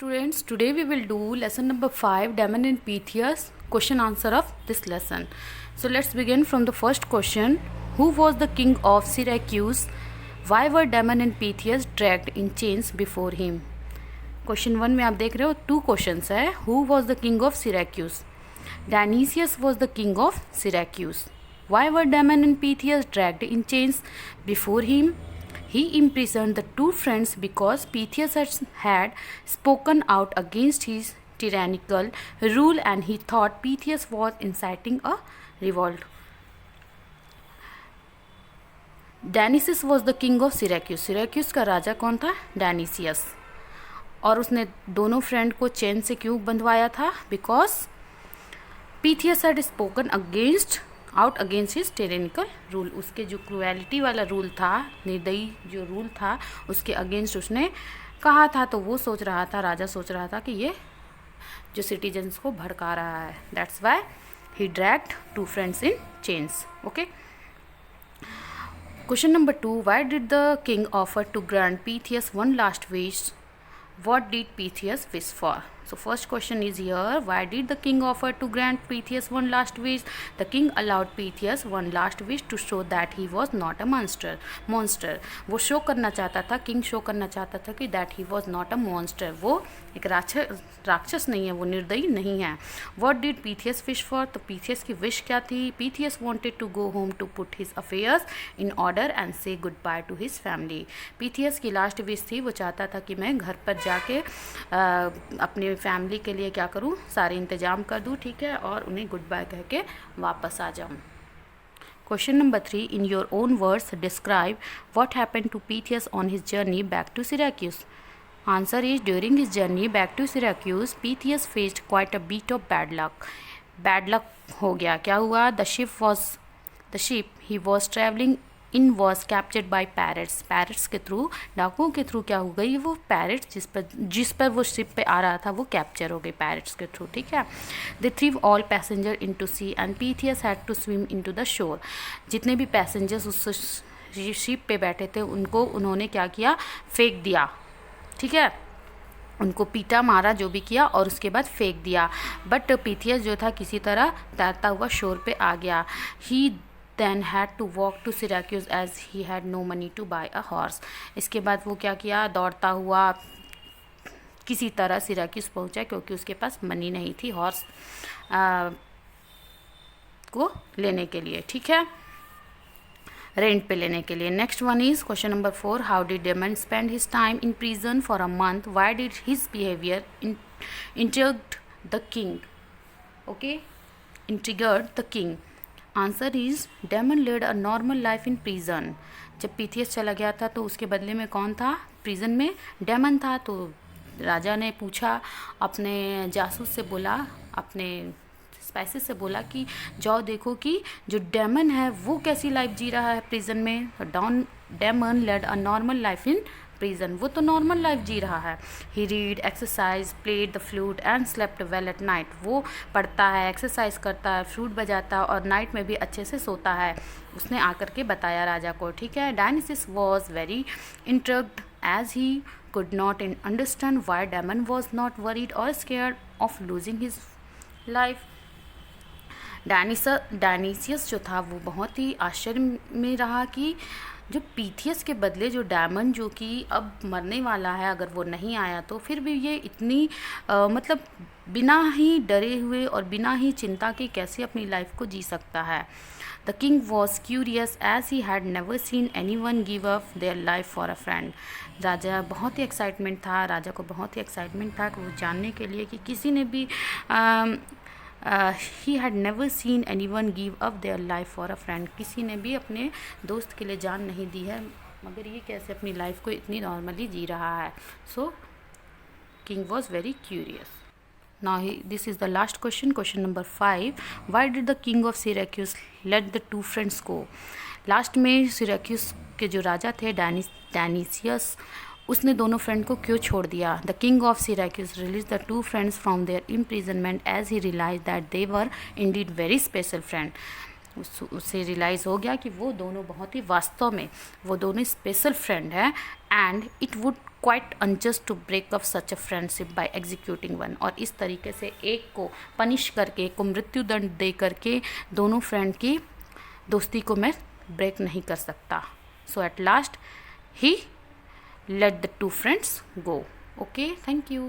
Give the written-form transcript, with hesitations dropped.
students, today we will do lesson number 5, Damon and Pythias, question answer of this lesson. So let's begin from the first question. Who was the king of Syracuse? Why were Damon and Pythias dragged in chains before him? Question 1 में आप देख रहे हो 2 questions है. Who was the king of Syracuse? Dionysius was the king of Syracuse. Why were Damon and Pythias dragged in chains before him? He imprisoned the two friends because Pythias had spoken out against his tyrannical rule and he thought Pythias was inciting a revolt. Dionysius was the king of Syracuse. Syracuse का राजा कौन था? Dionysius. और उसने दोनों friend को chain से क्यों बंधवाया था? Because Pythias had spoken out against his tyrannical rule. उसके जो क्रूएलिटी वाला रूल था, निर्दयी जो रूल था, उसके अगेंस्ट उसने कहा था. तो वो सोच रहा था, राजा सोच रहा था कि ये जो सिटीजन्स को भड़का रहा है. That's why he dragged two friends in chains. Okay. Question number 2. Why did the king offer to grant Pythias one last wish? What did Pythias wish for? So first question is here, why did the king offer to grant Pythias one last wish? The king allowed Pythias one last wish to show that he was not a monster. वो show करना चाहता था, king show करना चाहता था कि that he was not a monster. वो एक राक्षस नहीं है, वो निर्दयी नहीं है. What did Pythias wish for? तो Pythias की विश क्या थी? Pythias wanted to go home to put his affairs in order and say goodbye to his family. Pythias की लास्ट विश थी, वो चाहता था कि मैं घर पर जाके अपने फैमिली के लिए क्या करूं, सारे इंतजाम कर दूं, ठीक है, और उन्हें गुड बाय कह के वापस आ जाऊं. Question number 3. In your own words describe what happened to Pythias on his journey back to Syracuse. Answer is, during his journey back to Syracuse Pythias faced quite a bit of bad luck. Bad luck हो गया. क्या हुआ? The ship he was travelling in was captured by pirates. Pirates के through, डाकुओं के through क्या हो गई? वो पैरट्स जिस पर वो शिप पे आ रहा था वो कैप्चर हो गई पैरट्स के थ्रू, ठीक है. They threw all passenger into sea and Pythias had to swim into the shore. जितने भी पैसेंजर्स उस शिप पे बैठे थे उनको उन्होंने क्या किया? फेंक दिया, ठीक है. उनको पीटा मारा जो भी किया और उसके बाद फेंक दिया. बट Pythias जो था किसी तरह तैरता हुआ शोर पे आ गया. ही then had to walk to Syracuse as he had no money to buy a horse. इसके बाद वो क्या किया? दौड़ता हुआ किसी तरह Syracuse पहुंचा क्योंकि उसके पास मनी नहीं थी हॉर्स को लेने के लिए, ठीक है, रेंट पे लेने के लिए. Next one is question number 4. How did Damon spend his time in prison for a month? Why did his behavior intrigued the king? Okay, intrigued the king. Answer is, Damon led a normal life in prison. जब Pythias चला गया था तो उसके बदले में कौन था? प्रिजन में Damon था. तो राजा ने पूछा, अपने जासूस से बोला, अपने स्पाइसेस से बोला कि जाओ देखो कि जो Damon है वो कैसी लाइफ जी रहा है प्रिजन में. Damon led a normal life in prison. वो तो नॉर्मल लाइफ जी रहा है. He read, exercise, played the flute and slept well at night. वो पढ़ता है, एक्सरसाइज करता है, फ्लूट बजाता है और नाइट में भी अच्छे से सोता है. उसने आकर के बताया राजा को, ठीक है. Dionysius was very intrigued as he could not understand why Damon was not worried और scared of losing his life. Dionysius जो था वो बहुत ही आश्चर्य में रहा कि जो Pythias के बदले जो Damon जो कि अब मरने वाला है, अगर वो नहीं आया तो फिर भी ये इतनी मतलब बिना ही डरे हुए और बिना ही चिंता के कैसे अपनी लाइफ को जी सकता है. The king was curious as he had never seen anyone give up their life for a friend. राजा बहुत ही एक्साइटमेंट था, राजा को बहुत ही एक्साइटमेंट था कि वो जानने के लिए कि किसी ने भी ही had never seen anyone give up their life for a friend. किसी ने भी अपने दोस्त के लिए जान नहीं दी है, मगर ये कैसे अपनी लाइफ को इतनी नॉर्मली जी रहा है. So king was very curious. Now this is the last question, question number 5. Why did the king of Syracuse let the two friends go? Last में Syracuse के जो राजा थे Dionysius, उसने दोनों फ्रेंड को क्यों छोड़ दिया? The king of Syracuse release the two friends from their imprisonment as he realise that they were indeed very special friend. उससे रियलाइज़ हो गया कि वो दोनों बहुत ही वास्तव में वो दोनों स्पेशल फ्रेंड हैं and it would quite unjust to break up such a friendship by executing one, और इस तरीके से एक को पनिश करके, एक को मृत्युदंड दे करके दोनों फ्रेंड की दोस्ती को मैं ब्रेक नहीं कर सकता. So at last he let the two friends go. Okay, thank you.